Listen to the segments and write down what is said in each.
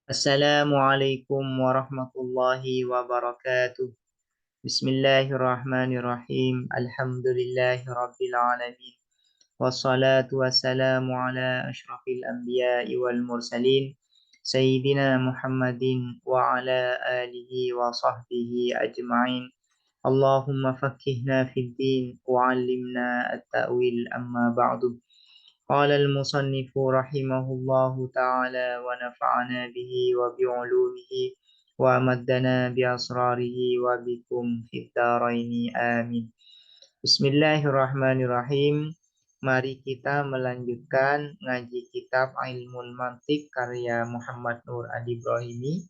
Assalamualaikum warahmatullahi wabarakatuh. Bismillahirrahmanirrahim. Alhamdulillahi rabbil alamin. Wassalatu wassalamu ala ashrafil anbiya'i wal mursalin. Sayyidina Muhammadin wa ala alihi wa sahbihi ajma'in. Allahumma fakkihna fid din wa 'allimna at-ta'wil amma ba'du. قال المصنف رحمه الله تعالى ونفعنا به وبعلومه وأمدنا بأسراره وبكم في الدارين آمين. Bismillahirrahmanirrahim. Mari kita melanjutkan ngaji kitab Ilmul Mantiq karya Muhammad Nur Adi Ibrahimi.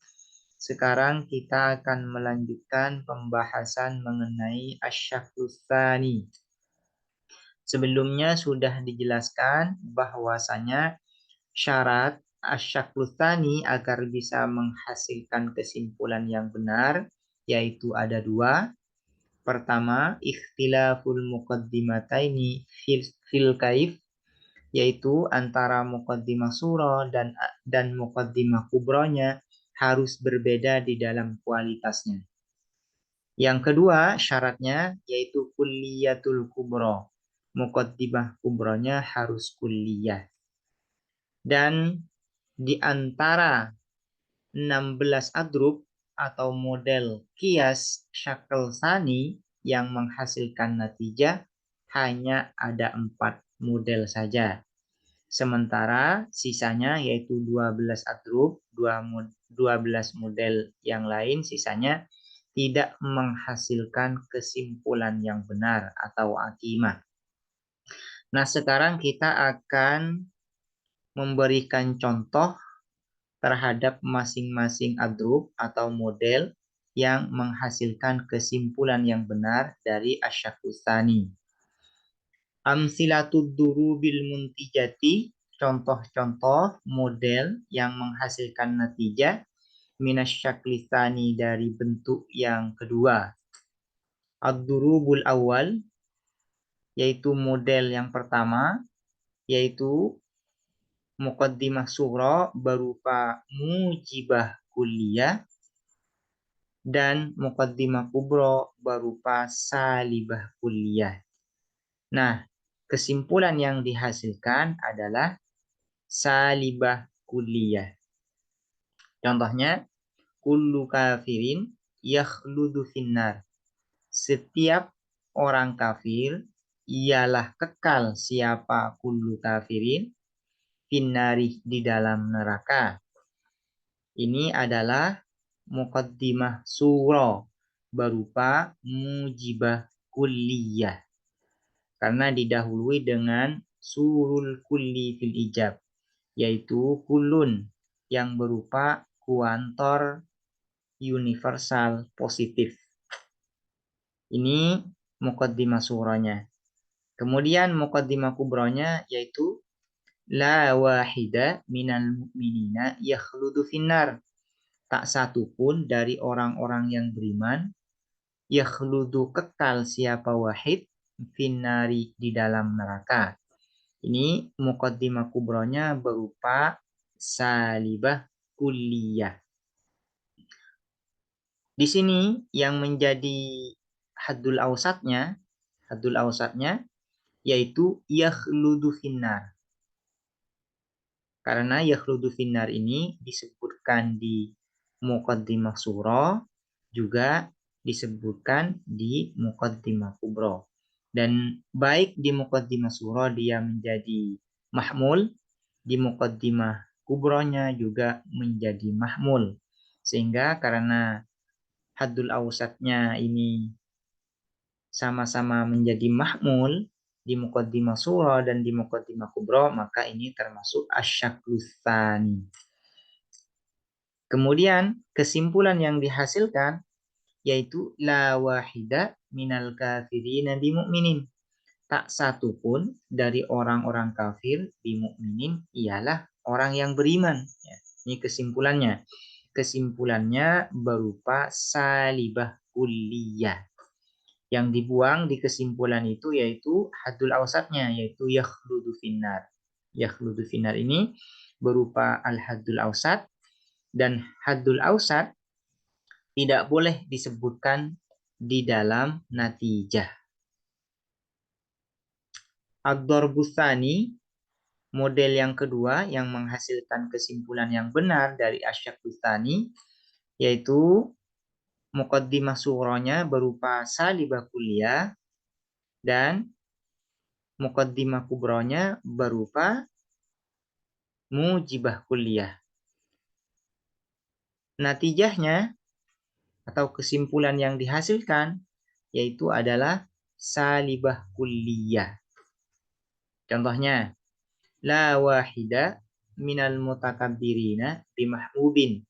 Sekarang kita akan melanjutkan pembahasan mengenai asy-syaklus tsani. Sebelumnya sudah dijelaskan bahwasanya syarat asyaklus tsani agar bisa menghasilkan kesimpulan yang benar yaitu ada dua. Pertama, ikhtilaful muqaddimataini fil kaif, yaitu antara muqaddimah surah dan muqaddimah kubronya harus berbeda di dalam kualitasnya. Yang kedua syaratnya yaitu kulliyatul kubro. Muqaddimah kubronya harus kulliyah. Dan di antara 16 adrub atau model kias syakl tsani yang menghasilkan natijah hanya ada 4 model saja. Sementara sisanya yaitu 12 adrub, 12 model yang lain sisanya tidak menghasilkan kesimpulan yang benar atau akimah. Nah, sekarang kita akan memberikan contoh terhadap masing-masing adrub atau model yang menghasilkan kesimpulan yang benar dari asyaklus tsani. Amsilatud durubil muntijati, contoh-contoh model yang menghasilkan natijah minasyaklis tsani dari bentuk yang kedua. Ad-durubul awal, yaitu model yang pertama, yaitu muqaddimah sughra berupa mujibah kulliyah dan muqaddimah kubra berupa salibah kulliyah. Nah, kesimpulan yang dihasilkan adalah salibah kulliyah. Contohnya, kullu kafirin yakhludu finnar. Setiap orang kafir ialah kekal siapa kullu kafirin finnari di dalam neraka. Ini adalah muqaddimah surah berupa mujibah kulliyah. Karena didahului dengan surul kulli fil ijab, yaitu kulun yang berupa kuantor universal positif. Ini muqaddimah surahnya. Kemudian muqaddimah kubronya yaitu la wahida minal mu'minina yakhludu finnar. Tak satu pun dari orang-orang yang beriman yakhludu kekal siapa wahid finnari di dalam neraka. Ini muqaddimah kubronya berupa salibah kulliyah. Di sini yang menjadi haddul awsatnya yaitu yakhludu finnar. Karena yakhludu finnar ini disebutkan di muqaddimah surah, juga disebutkan di muqaddimah kubro. Dan baik di muqaddimah surah dia menjadi mahmul, di muqaddimah kubronya juga menjadi mahmul. Sehingga karena haddul awsatnya ini sama-sama menjadi mahmul di muqaddimah surah dan di muqaddimah kubra, maka ini termasuk asyaklus tsani. Kemudian kesimpulan yang dihasilkan yaitu la wahida minal kafirin di mu'minin. Tak satu pun dari orang-orang kafir di mukminin ialah orang yang beriman. Ya, ini kesimpulannya. Kesimpulannya berupa salibah kulliyah. Yang dibuang di kesimpulan itu yaitu haddul awsatnya, yaitu yakhludu finnar. Yakhludu finnar ini berupa al-haddul awsat dan haddul ausat tidak boleh disebutkan di dalam natijah. Ad-darbus tsani, model yang kedua yang menghasilkan kesimpulan yang benar dari asyaqqus tsani, yaitu muqaddimah surahnya berupa salibah kulliyah dan muqaddimah kubronya berupa mujibah kulliyah. Natijahnya atau kesimpulan yang dihasilkan yaitu adalah salibah kulliyah. Contohnya, la wahida minal mutakabbirina bimahbubin.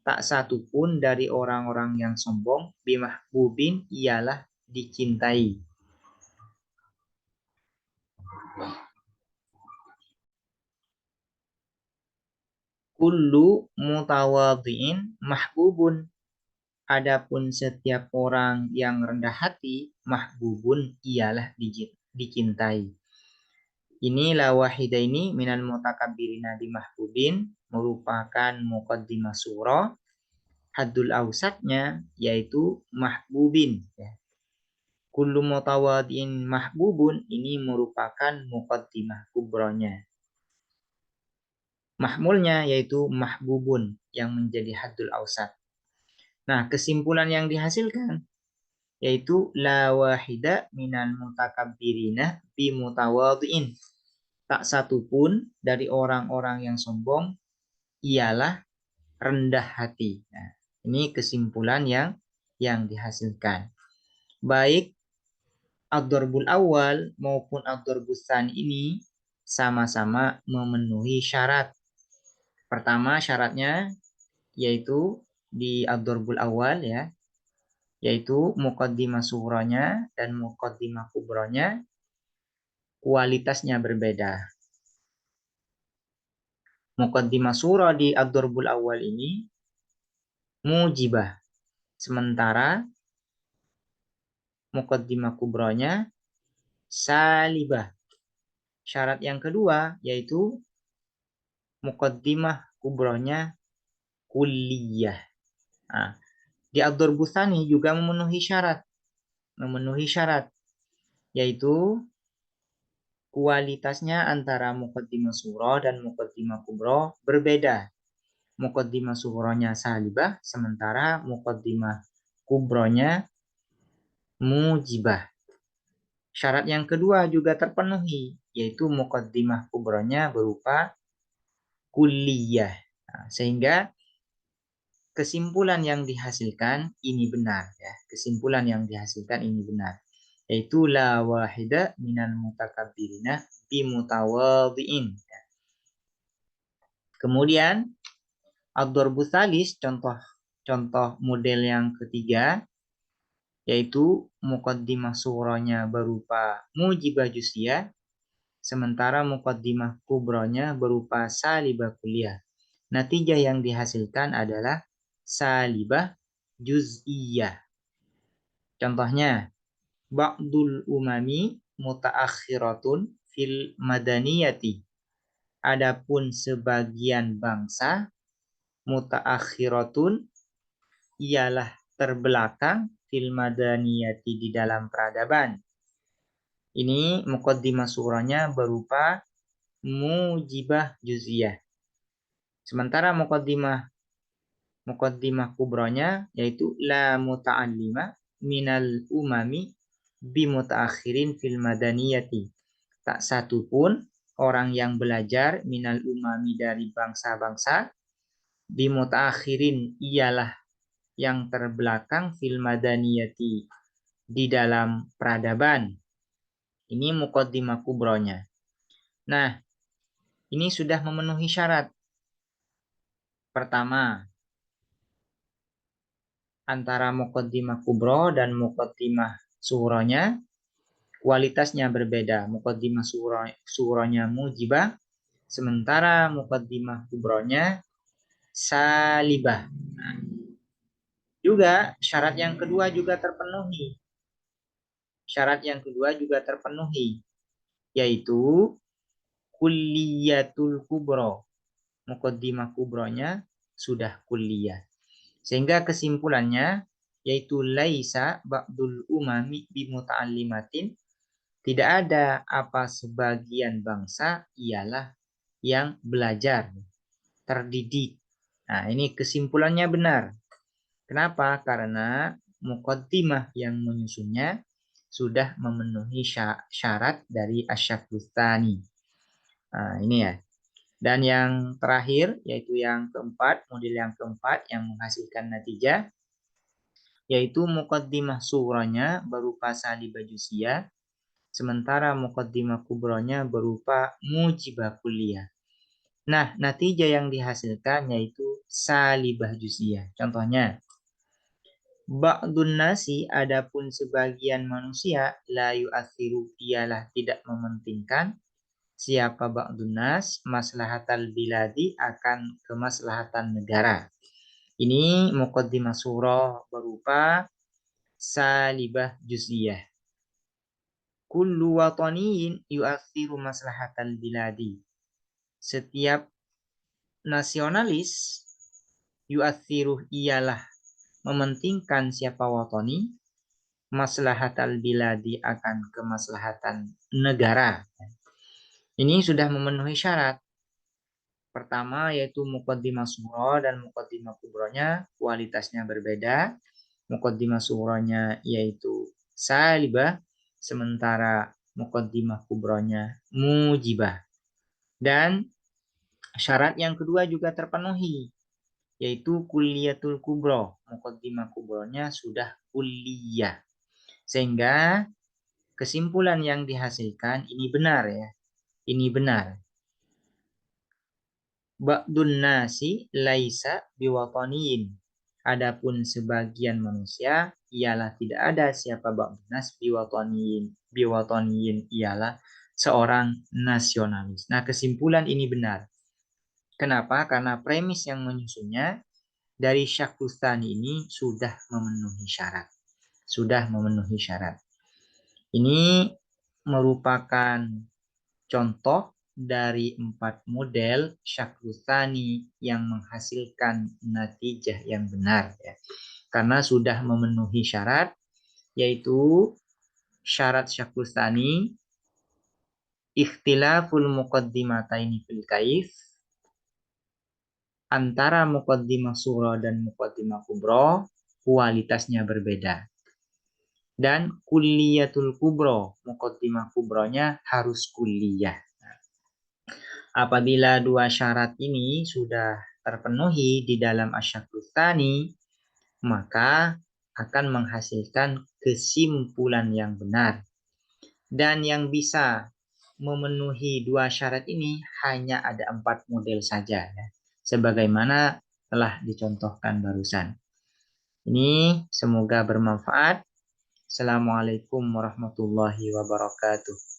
Tak satu pun dari orang-orang yang sombong bimahbubin ialah dicintai. Kullu mutawadhi'in mahbubun. Adapun setiap orang yang rendah hati, mahbubun ialah dicintai. Ini la wahida ini minal mutakabbirina di mahbubin merupakan muqaddimah surah. Haddul ausatnya yaitu mahbubin. Kullu mutawadhi'in mahbubun ini merupakan muqaddimah kubronya. Mahmulnya yaitu mahbubun yang menjadi haddul ausat. Nah, kesimpulan yang dihasilkan yaitu la wahida minal mutakabbirina bi mutawadhi'in. Tak satu pun dari orang-orang yang sombong ialah rendah hati. Nah, ini kesimpulan yang dihasilkan. Baik ad-darbul awal maupun ad-darbus tsani ini sama-sama memenuhi syarat. Pertama syaratnya yaitu di ad-darbul awal yaitu muqaddimah surahnya dan muqaddimah kubronya kualitasnya berbeda. Muqaddimah surah di ad-darbul awal ini mujibah, sementara muqaddimah kubronya salibah. Syarat yang kedua yaitu muqaddimah kubronya kulliyah. Nah, di ad-darbus tsani juga memenuhi syarat yaitu kualitasnya antara muqaddimah surah dan muqaddimah kubro berbeda. Muqaddimah surahnya salibah, sementara muqaddimah kubronya mujibah. Syarat yang kedua juga terpenuhi, yaitu muqaddimah kubronya berupa kulliyah. Nah, sehingga kesimpulan yang dihasilkan ini benar. Kesimpulan yang dihasilkan ini benar. Yaitu la wahida minal mutakabbirina bi mutawadhi'in. Kemudian ad-darbus tsalis, contoh model yang ketiga, yaitu muqaddimah surahnya berupa mujibah juz'iyah, sementara muqaddimah kubronya berupa salibah kulliyah. Natijah yang dihasilkan adalah salibah juz'iyah. Contohnya, ba'dul umami mutaakhiratun fil madaniyati. Adapun sebagian bangsa mutaakhiratun ialah terbelakang fil madaniyati di dalam peradaban. Ini muqaddimah surahnya berupa mujibah juz'iyah. Sementara muqaddimah kubronya yaitu la muta'allima minal umami bi mutaakhirin fil madaniyati. Tak satu pun orang yang belajar minal umami dari bangsa-bangsa bi mutaakhirin ialah yang terbelakang fil madaniyati di dalam peradaban. Ini muqaddimah kubronya. Nah, ini sudah memenuhi syarat. Pertama, antara muqaddimah kubro dan muqaddimah surahnya kualitasnya berbeda. Muqaddimah surahnya mujibah, sementara muqaddimah kubronya salibah. Nah, juga syarat yang kedua juga terpenuhi. Yaitu kulliyatul kubro. Muqaddimah kubronya sudah kuliah. Sehingga kesimpulannya yaitu laisa ba'dul umami bimuta'allimatin, tidak ada apa sebagian bangsa ialah yang belajar, terdidik. Nah, ini kesimpulannya benar. Kenapa? Karena muqaddimah yang menyusunnya sudah memenuhi syarat dari Asy-Syahrustani. Nah, ini ya. Dan yang terakhir, yaitu yang keempat, model yang keempat yang menghasilkan natijah, yaitu muqaddimah surahnya berupa salibah juz'iyah, sementara muqaddimah kubronya berupa mujibah kulliyah. Nah, natijah yang dihasilkan yaitu salibah juz'iyah. Contohnya, ba'dun nasi, adapun sebagian manusia, la yu'athiru, ialah tidak mementingkan, siapa ba'dun nas, maslahatal biladi, akan kemaslahatan negara. Ini muqaddimah surah berupa salibah juz'iyah. Kullu wataniyin yu'athiru maslahatal biladi. Setiap nasionalis, yu'athiru, ialah mementingkan siapa watani, maslahatal biladi, akan kemaslahatan negara. Ini sudah memenuhi syarat. Pertama yaitu muqaddimah surah dan muqaddimah kubronya kualitasnya berbeda. Muqaddimah surahnya yaitu salibah, sementara muqaddimah kubronya mujibah. Dan syarat yang kedua juga terpenuhi, yaitu kulliyatul kubro. Muqaddimah kubronya sudah kulliyah. Sehingga kesimpulan yang dihasilkan ini benar ya. Ini benar. Ba'dun nasi laisa biwataniyin. Adapun sebagian manusia ialah tidak ada siapa ba'dun nas biwataniyin. Biwataniyin ialah seorang nasionalis. Nah, kesimpulan ini benar. Kenapa? Karena premis yang menyusunnya dari Syahrustani ini sudah memenuhi syarat. Sudah memenuhi syarat. Ini merupakan contoh dari 4 model Syahrustani yang menghasilkan natijah yang benar ya. Karena sudah memenuhi syarat, yaitu syarat Syahrustani ikhtilaful muqaddimataini fil kaif, antara muqaddimah surah dan muqaddimah kubro kualitasnya berbeda. Dan kulliyatul kubro, muqaddimah kubronya harus kulliyah. Apabila dua syarat ini sudah terpenuhi di dalam Asy-Syahrustani, maka akan menghasilkan kesimpulan yang benar. Dan yang bisa memenuhi dua syarat ini hanya ada 4 model saja ya. Sebagaimana telah dicontohkan barusan. Ini semoga bermanfaat. Assalamualaikum warahmatullahi wabarakatuh.